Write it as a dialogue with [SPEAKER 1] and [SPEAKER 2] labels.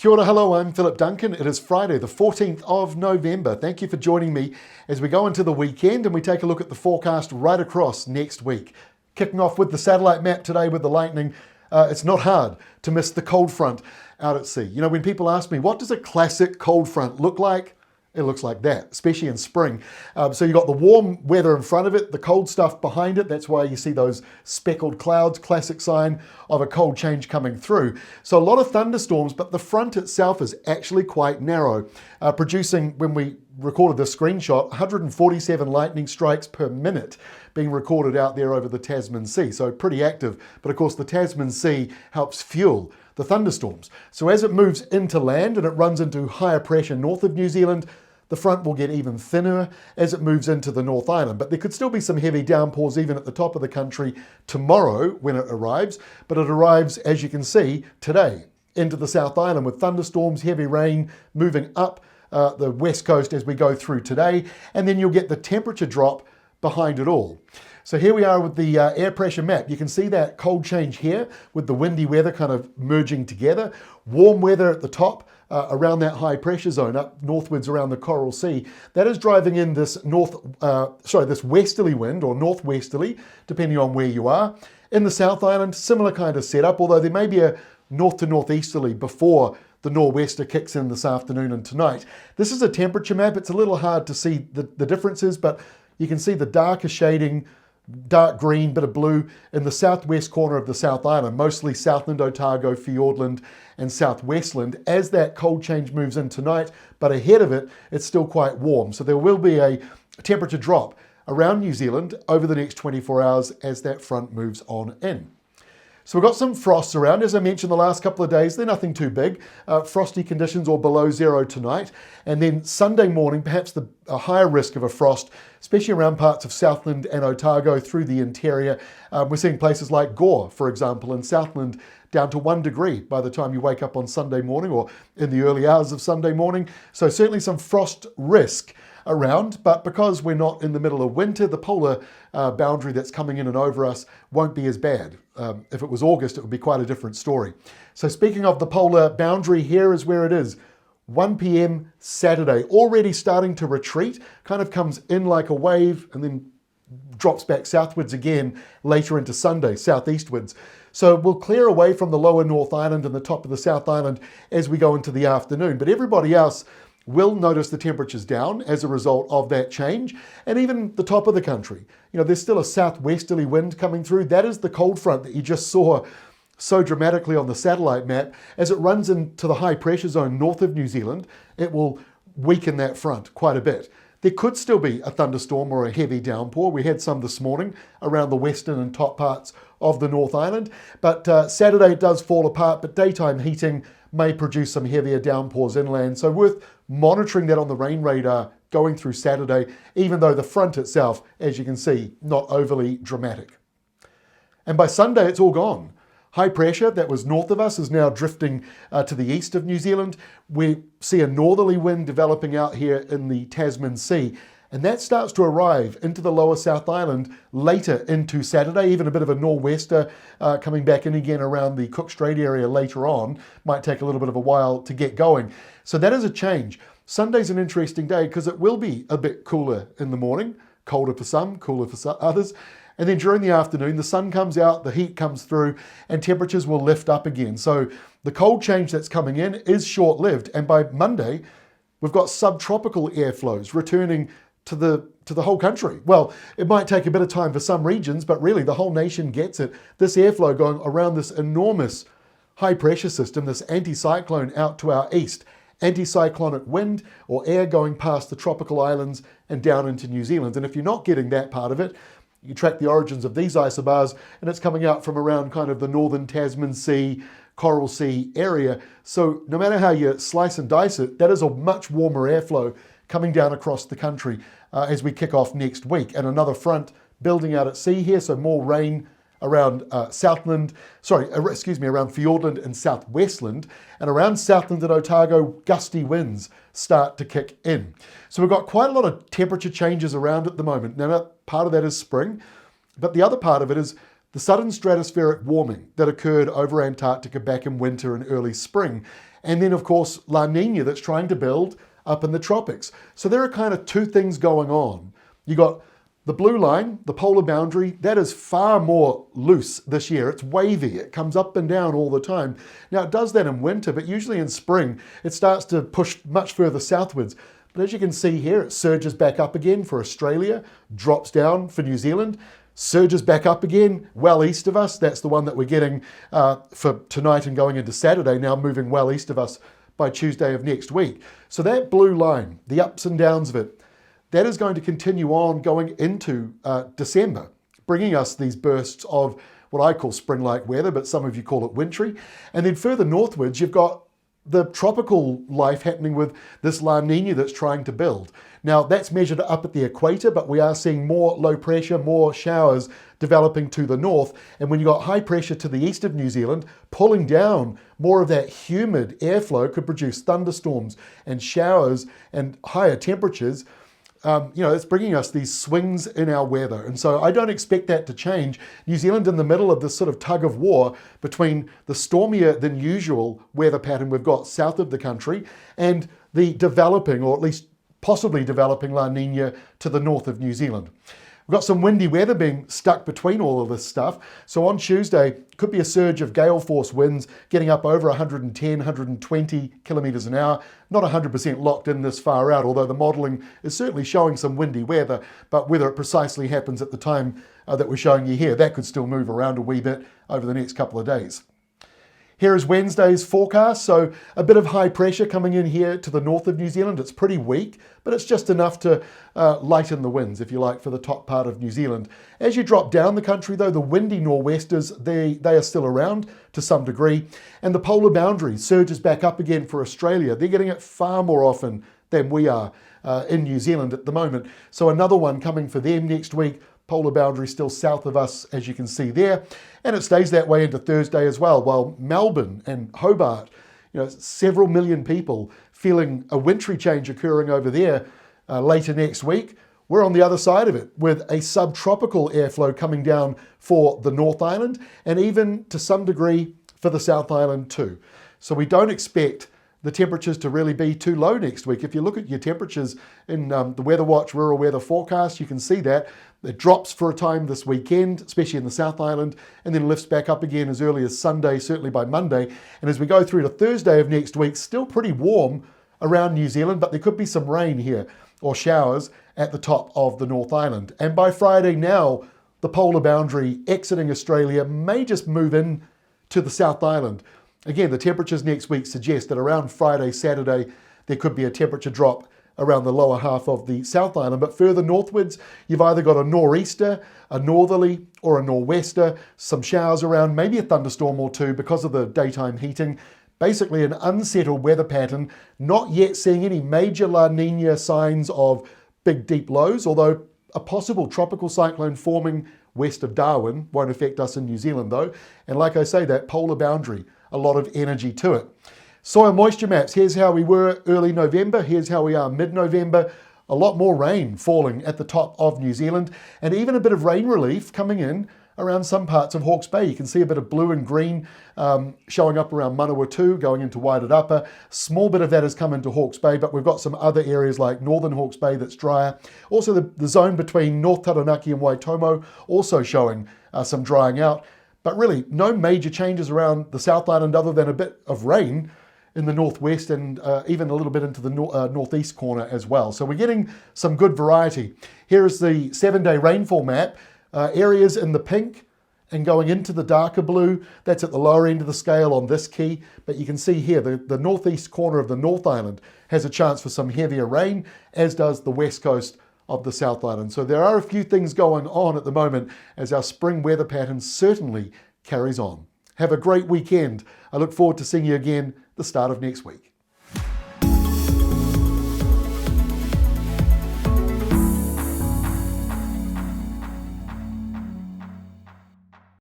[SPEAKER 1] Kia ora, hello, I'm Philip Duncan. It is Friday, the 14th of November. Thank you for joining me as we go into the weekend and we take a look at the forecast right across next week. Kicking off with the satellite map today with the lightning, it's not hard to miss the cold front out at sea. You know, when people ask me, what does a classic cold front look like? It looks like that, especially in spring. So you've got the warm weather in front of it, the cold stuff behind it. That's why you see those speckled clouds, classic sign of a cold change coming through. So a lot of thunderstorms, but the front itself is actually quite narrow, producing, when we recorded this screenshot, 147 lightning strikes per minute being recorded out there over the Tasman Sea. So pretty active. But of course, the Tasman Sea helps fuel the thunderstorms. So as it moves into land and it runs into higher pressure north of New Zealand, the front will get even thinner as it moves into the North Island. But there could still be some heavy downpours even at the top of the country tomorrow when it arrives. But it arrives, as you can see, today into the South Island with thunderstorms, heavy rain moving up the west coast as we go through today. And then you'll get the temperature drop behind it all. So here we are with the air pressure map. You can see that cold change here with the windy weather kind of merging together. Warm weather at the top around that high pressure zone up northwards around the Coral Sea. That is driving in this this westerly wind or northwesterly, depending on where you are. In the South Island, similar kind of setup, although there may be a north to northeasterly before the nor'wester kicks in this afternoon and tonight. This is a temperature map. It's a little hard to see the differences, but you can see the darker shading, dark green, bit of blue in the southwest corner of the South Island, mostly Southland, Otago, Fiordland and Southwestland as that cold change moves in tonight, but ahead of it, it's still quite warm. So there will be a temperature drop around New Zealand over the next 24 hours as that front moves on in. So we've got some frosts around. As I mentioned the last couple of days, they're nothing too big. Frosty conditions or below zero tonight. And then Sunday morning, perhaps a higher risk of a frost, especially around parts of Southland and Otago through the interior. We're seeing places like Gore, for example, in Southland, down to 1 degree by the time you wake up on Sunday morning or in the early hours of Sunday morning. So certainly some frost risk around, but because we're not in the middle of winter, the polar boundary that's coming in and over us won't be as bad. If it was August, it would be quite a different story. So speaking of the polar boundary, here is where it is. 1 p.m. Saturday, already starting to retreat, kind of comes in like a wave and then drops back southwards again later into Sunday, southeastwards. So we'll clear away from the lower North Island and the top of the South Island as we go into the afternoon. But everybody else will notice the temperatures down as a result of that change, and even the top of the country. You know, there's still a southwesterly wind coming through. That is the cold front that you just saw so dramatically on the satellite map. As it runs into the high pressure zone north of New Zealand, it will weaken that front quite a bit. There could still be a thunderstorm or a heavy downpour. We had some this morning around the western and top parts of the North Island, but Saturday it does fall apart, but daytime heating may produce some heavier downpours inland. So worth monitoring that on the rain radar going through Saturday, even though the front itself, as you can see, not overly dramatic. And by Sunday, it's all gone. High pressure that was north of us is now drifting to the east of New Zealand. We see a northerly wind developing out here in the Tasman Sea, and that starts to arrive into the lower South Island later into Saturday, even a bit of a nor'wester coming back in again around the Cook Strait area later on. Might take a little bit of a while to get going. So that is a change. Sunday's an interesting day because it will be a bit cooler in the morning, colder for some, cooler for others. And then during the afternoon, the sun comes out, the heat comes through, and temperatures will lift up again. So the cold change that's coming in is short-lived. And by Monday, we've got subtropical airflows returning to the whole country. Well, it might take a bit of time for some regions, but really the whole nation gets it. This airflow going around this enormous high pressure system, this anticyclone out to our east. Anticyclonic wind or air going past the tropical islands and down into New Zealand. And if you're not getting that part of it, you track the origins of these isobars and it's coming out from around kind of the northern Tasman Sea, Coral Sea area. So no matter how you slice and dice it, that is a much warmer airflow coming down across the country as we kick off next week. And another front building out at sea here, so more rain around around Fiordland and Southwestland, and around Southland and Otago, gusty winds start to kick in. So we've got quite a lot of temperature changes around at the moment. Now, part of that is spring, but the other part of it is the sudden stratospheric warming that occurred over Antarctica back in winter and early spring. And then, of course, La Nina that's trying to build up in the tropics. So there are kind of two things going on. You got the blue line, the polar boundary, that is far more loose this year. It's wavy. It comes up and down all the time. Now, it does that in winter, but usually in spring, it starts to push much further southwards. But as you can see here, it surges back up again for Australia, drops down for New Zealand, surges back up again well east of us. That's the one that we're getting for tonight and going into Saturday, now moving well east of us by Tuesday of next week. So that blue line, the ups and downs of it, that is going to continue on going into December, bringing us these bursts of what I call spring-like weather, but some of you call it wintry. And then further northwards, you've got the tropical life happening with this La Nina that's trying to build. Now, that's measured up at the equator, but we are seeing more low pressure, more showers developing to the north. And when you've got high pressure to the east of New Zealand, pulling down more of that humid airflow could produce thunderstorms and showers and higher temperatures. It's bringing us these swings in our weather. And so I don't expect that to change. New Zealand in the middle of this sort of tug of war between the stormier than usual weather pattern we've got south of the country and the developing, or at least possibly developing, La Nina to the north of New Zealand. We've got some windy weather being stuck between all of this stuff. So on Tuesday, could be a surge of gale force winds getting up over 110, 120 kilometres an hour. Not 100% locked in this far out, although the modelling is certainly showing some windy weather. But whether it precisely happens at the time that we're showing you here, that could still move around a wee bit over the next couple of days. Here is Wednesday's forecast. So a bit of high pressure coming in here to the north of New Zealand. It's pretty weak, but it's just enough to lighten the winds, if you like, for the top part of New Zealand. As you drop down the country, though, the windy nor'westers, they are still around to some degree. And the polar boundary surges back up again for Australia. They're getting it far more often than we are in New Zealand at the moment. So another one coming for them next week. Polar boundary still south of us, as you can see there. And it stays that way into Thursday as well, while Melbourne and Hobart, several million people feeling a wintry change occurring over there later next week. We're on the other side of it with a subtropical airflow coming down for the North Island and even to some degree for the South Island too. So we don't expect the temperatures to really be too low next week. If you look at your temperatures in the Weather Watch Rural Weather Forecast, you can see that it drops for a time this weekend, especially in the South Island, and then lifts back up again as early as Sunday, certainly by Monday. And as we go through to Thursday of next week, still pretty warm around New Zealand, but there could be some rain here or showers at the top of the North Island. And by Friday now, the polar boundary exiting Australia may just move in to the South Island. Again, the temperatures next week suggest that around Friday, Saturday, there could be a temperature drop around the lower half of the South Island. But further northwards, you've either got a nor'easter, a northerly, or a nor'wester, some showers around, maybe a thunderstorm or two because of the daytime heating. Basically an unsettled weather pattern, not yet seeing any major La Nina signs of big deep lows, although a possible tropical cyclone forming west of Darwin won't affect us in New Zealand though. And like I say, that polar boundary, a lot of energy to it. Soil moisture maps, here's how we were early November, here's how we are mid-November. A lot more rain falling at the top of New Zealand and even a bit of rain relief coming in around some parts of Hawke's Bay. You can see a bit of blue and green showing up around Manawatu, going into Waited Upper. Small bit of that has come into Hawke's Bay, but we've got some other areas like northern Hawke's Bay that's drier. Also the zone between North Taranaki and Waitomo also showing some drying out. But really, no major changes around the South Island other than a bit of rain in the northwest and even a little bit into the northeast corner as well. So we're getting some good variety. Here is the 7-day rainfall map. Areas in the pink and going into the darker blue, that's at the lower end of the scale on this key. But you can see here, the northeast corner of the North Island has a chance for some heavier rain, as does the west coast of the South Island. So there are a few things going on at the moment as our spring weather pattern certainly carries on. Have a great weekend. I look forward to seeing you again the start of next week.